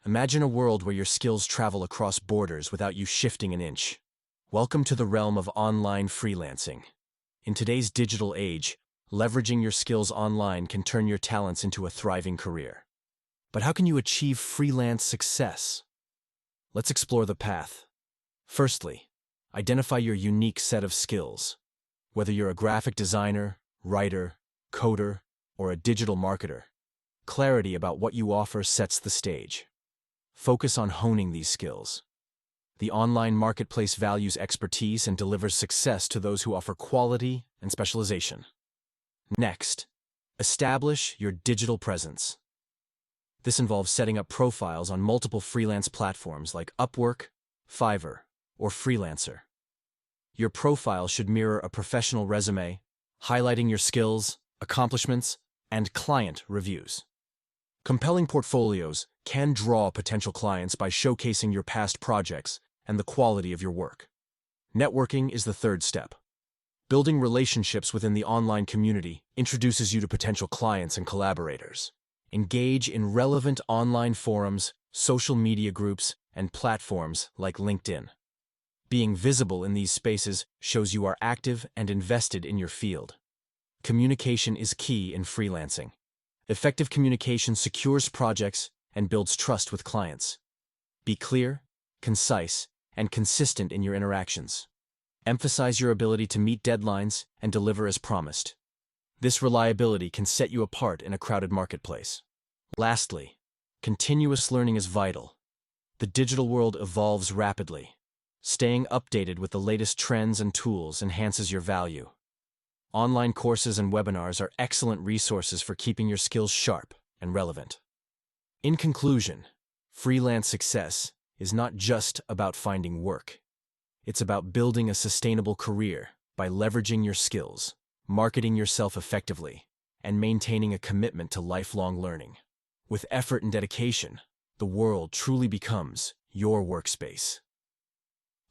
Imagine a world where your skills travel across borders without you shifting an inch. Welcome to the realm of online freelancing. In today's digital age, leveraging your skills online can turn your talents into a thriving career. But how can you achieve freelance success? Let's explore the path. Firstly, identify your unique set of skills. Whether you're a graphic designer, writer, coder, or a digital marketer, clarity about what you offer sets the stage. Focus on honing these skills. The online marketplace values expertise and delivers success to those who offer quality and specialization. Next, establish your digital presence. This involves setting up profiles on multiple freelance platforms like Upwork, Fiverr, or Freelancer. Your profile should mirror a professional resume, highlighting your skills, accomplishments, and client reviews. Compelling portfolios can draw potential clients by showcasing your past projects and the quality of your work. Networking is the third step. Building relationships within the online community introduces you to potential clients and collaborators. Engage in relevant online forums, social media groups, and platforms like LinkedIn. Being visible in these spaces shows you are active and invested in your field. Communication is key in freelancing. Effective communication secures projects and builds trust with clients. Be clear, concise, and consistent in your interactions. Emphasize your ability to meet deadlines and deliver as promised. This reliability can set you apart in a crowded marketplace. Lastly, continuous learning is vital. The digital world evolves rapidly. Staying updated with the latest trends and tools enhances your value. Online courses and webinars are excellent resources for keeping your skills sharp and relevant. In conclusion, freelance success is not just about finding work. It's about building a sustainable career by leveraging your skills, marketing yourself effectively, and maintaining a commitment to lifelong learning. With effort and dedication, the world truly becomes your workspace.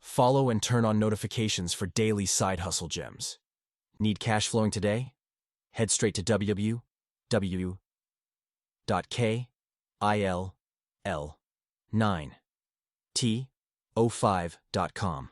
Follow and turn on notifications for daily side hustle gems. Need cash flowing today? Head straight to www.kill9t05.com.